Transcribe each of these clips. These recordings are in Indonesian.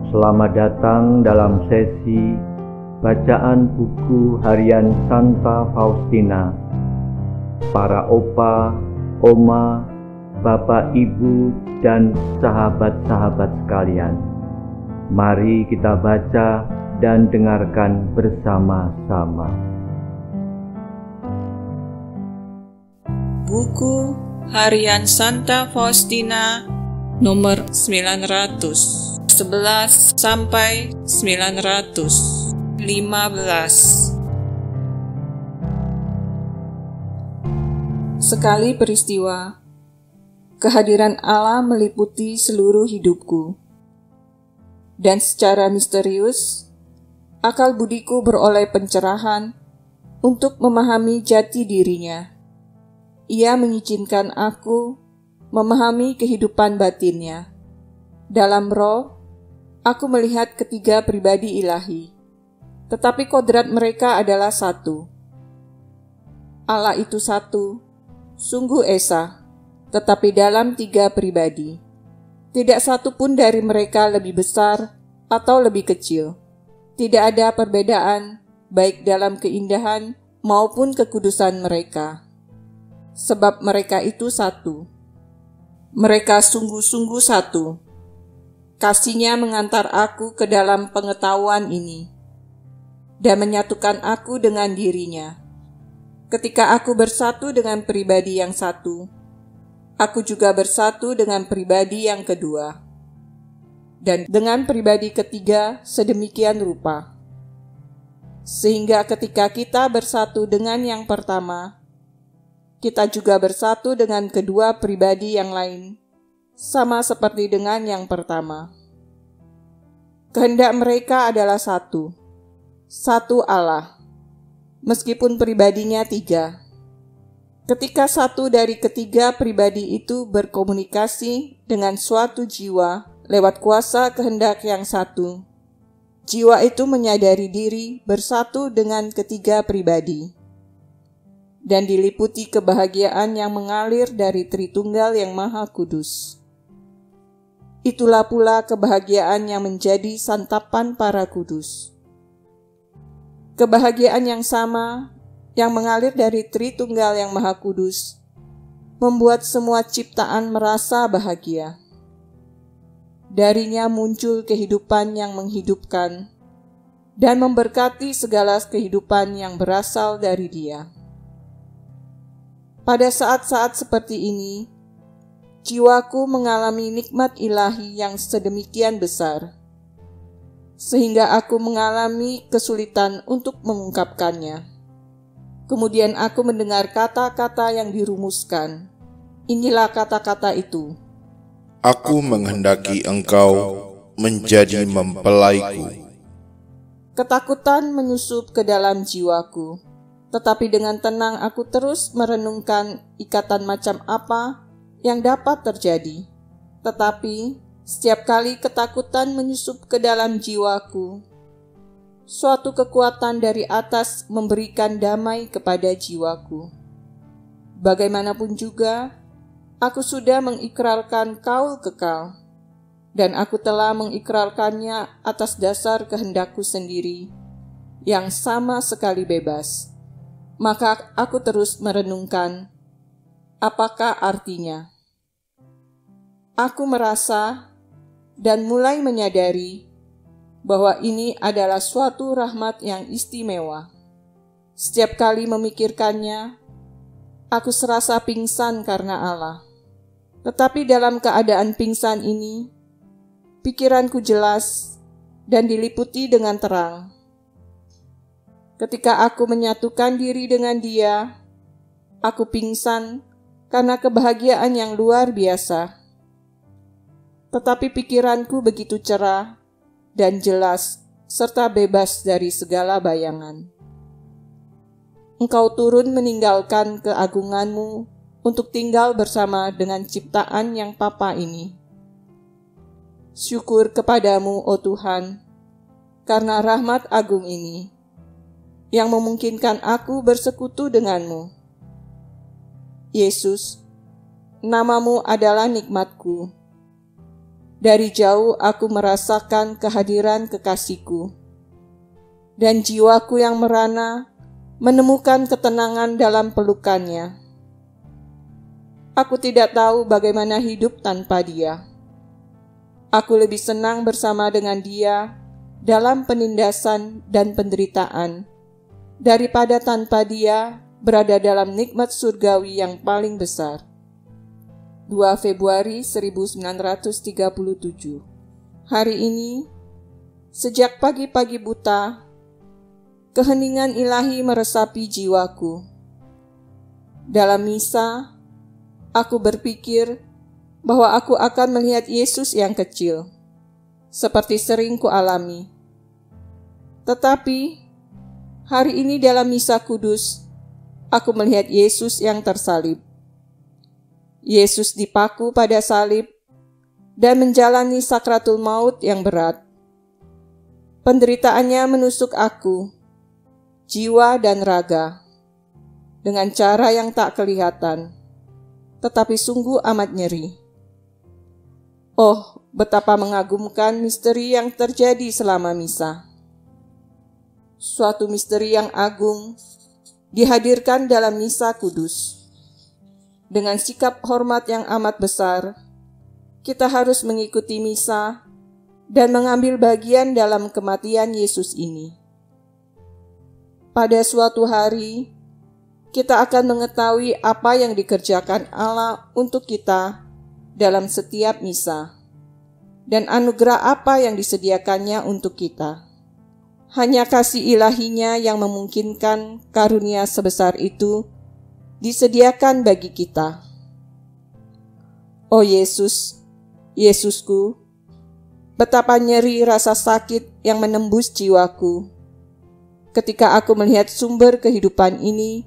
Selamat datang dalam sesi bacaan buku harian Santa Faustina. Para opa, oma, bapak, ibu, dan sahabat-sahabat sekalian, mari kita baca dan dengarkan bersama-sama. Buku harian Santa Faustina nomor 911 sampai 915. Sekali peristiwa, kehadiran Allah meliputi seluruh hidupku. Dan secara misterius, akal budiku beroleh pencerahan untuk memahami jati dirinya. Ia mengizinkan aku memahami kehidupan batinnya. Dalam roh, aku melihat ketiga pribadi ilahi, tetapi kodrat mereka adalah satu. Allah itu satu, sungguh esa, tetapi dalam tiga pribadi. Tidak satu pun dari mereka lebih besar atau lebih kecil. Tidak ada perbedaan, baik dalam keindahan maupun kekudusan mereka. Sebab mereka itu satu. Mereka sungguh-sungguh satu. Kasihnya mengantar aku ke dalam pengetahuan ini dan menyatukan aku dengan dirinya. Ketika aku bersatu dengan pribadi yang satu, aku juga bersatu dengan pribadi yang kedua, dan dengan pribadi ketiga sedemikian rupa. Sehingga ketika kita bersatu dengan yang pertama, kita juga bersatu dengan kedua pribadi yang lain, sama seperti dengan yang pertama. Kehendak mereka adalah satu Allah, meskipun pribadinya tiga. Ketika satu dari ketiga pribadi itu berkomunikasi dengan suatu jiwa lewat kuasa kehendak yang satu, jiwa itu menyadari diri bersatu dengan ketiga pribadi dan diliputi kebahagiaan yang mengalir dari Tritunggal yang Maha Kudus. Itulah pula kebahagiaan yang menjadi santapan para kudus. Kebahagiaan yang sama yang mengalir dari Tritunggal yang Maha Kudus membuat semua ciptaan merasa bahagia. Darinya muncul kehidupan yang menghidupkan dan memberkati segala kehidupan yang berasal dari Dia. Pada saat-saat seperti ini, jiwaku mengalami nikmat ilahi yang sedemikian besar, sehingga aku mengalami kesulitan untuk mengungkapkannya. Kemudian aku mendengar kata-kata yang dirumuskan. Inilah kata-kata itu. Aku menghendaki engkau menjadi mempelaiku. Ketakutan menyusup ke dalam jiwaku, tetapi dengan tenang aku terus merenungkan ikatan macam apa yang dapat terjadi. Tetapi setiap kali ketakutan menyusup ke dalam jiwaku, suatu kekuatan dari atas memberikan damai kepada jiwaku. Bagaimanapun juga, aku sudah mengikrarkan kaul kekal, dan aku telah mengikrarkannya atas dasar kehendakku sendiri, yang sama sekali bebas. Maka aku terus merenungkan, apakah artinya? Aku merasa dan mulai menyadari bahwa ini adalah suatu rahmat yang istimewa. Setiap kali memikirkannya, aku serasa pingsan karena Allah. Tetapi dalam keadaan pingsan ini, pikiranku jelas dan diliputi dengan terang. Ketika aku menyatukan diri dengan Dia, aku pingsan karena kebahagiaan yang luar biasa. Tetapi pikiranku begitu cerah dan jelas serta bebas dari segala bayangan. Engkau turun meninggalkan keagunganmu untuk tinggal bersama dengan ciptaan yang papa ini. Syukur kepadamu, oh Tuhan, karena rahmat agung ini, yang memungkinkan aku bersekutu denganmu. Yesus, namamu adalah nikmatku. Dari jauh aku merasakan kehadiran kekasihku, dan jiwaku yang merana menemukan ketenangan dalam pelukannya. Aku tidak tahu bagaimana hidup tanpa dia. Aku lebih senang bersama dengan dia dalam penindasan dan penderitaan, daripada tanpa dia berada dalam nikmat surgawi yang paling besar. 2 Februari 1937. Hari ini, sejak pagi-pagi buta, keheningan ilahi meresapi jiwaku. Dalam misa, aku berpikir bahwa aku akan melihat Yesus yang kecil, seperti sering kualami. Tetapi, hari ini dalam misa kudus, aku melihat Yesus yang tersalib. Yesus dipaku pada salib dan menjalani sakratul maut yang berat. Penderitaannya menusuk aku, jiwa dan raga, dengan cara yang tak kelihatan, tetapi sungguh amat nyeri. Oh, betapa mengagumkan misteri yang terjadi selama misa. Suatu misteri yang agung dihadirkan dalam misa kudus. Dengan sikap hormat yang amat besar, kita harus mengikuti misa dan mengambil bagian dalam kematian Yesus ini. Pada suatu hari, kita akan mengetahui apa yang dikerjakan Allah untuk kita dalam setiap misa, dan anugerah apa yang disediakannya untuk kita. Hanya kasih ilahinya yang memungkinkan karunia sebesar itu disediakan bagi kita. Oh Yesus, Yesusku, betapa nyeri rasa sakit yang menembus jiwaku ketika aku melihat sumber kehidupan ini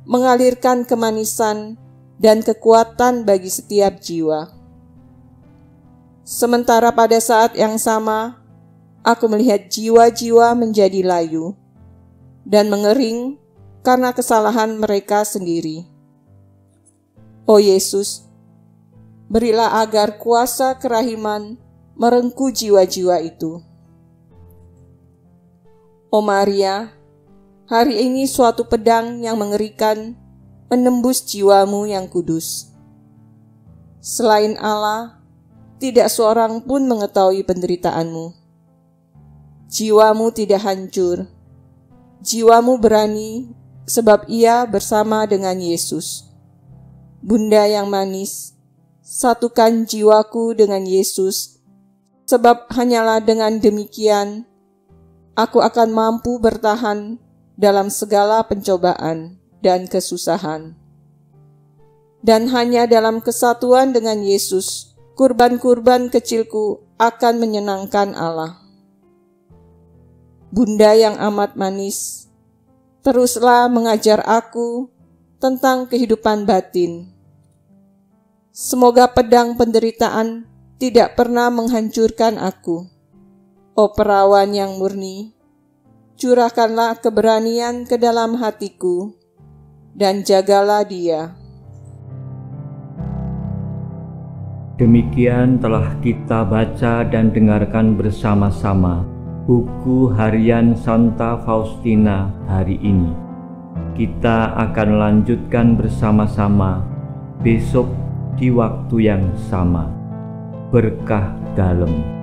mengalirkan kemanisan dan kekuatan bagi setiap jiwa. Sementara pada saat yang sama, aku melihat jiwa-jiwa menjadi layu dan mengering karena kesalahan mereka sendiri. Oh Yesus, berilah agar kuasa kerahiman merengkuh jiwa-jiwa itu. Oh Maria, hari ini suatu pedang yang mengerikan menembus jiwamu yang kudus. Selain Allah, tidak seorang pun mengetahui penderitaanmu. Jiwamu tidak hancur. Jiwamu berani sebab ia bersama dengan Yesus. Bunda yang manis, satukan jiwaku dengan Yesus, sebab hanyalah dengan demikian aku akan mampu bertahan dalam segala pencobaan dan kesusahan. Dan hanya dalam kesatuan dengan Yesus, kurban-kurban kecilku akan menyenangkan Allah. Bunda yang amat manis, teruslah mengajar aku tentang kehidupan batin. Semoga pedang penderitaan tidak pernah menghancurkan aku. Oh perawan yang murni, curahkanlah keberanian ke dalam hatiku dan jagalah dia. Demikian telah kita baca dan dengarkan bersama-sama buku harian Santa Faustina hari ini. Kita akan lanjutkan bersama-sama besok di waktu yang sama. Berkah dalam.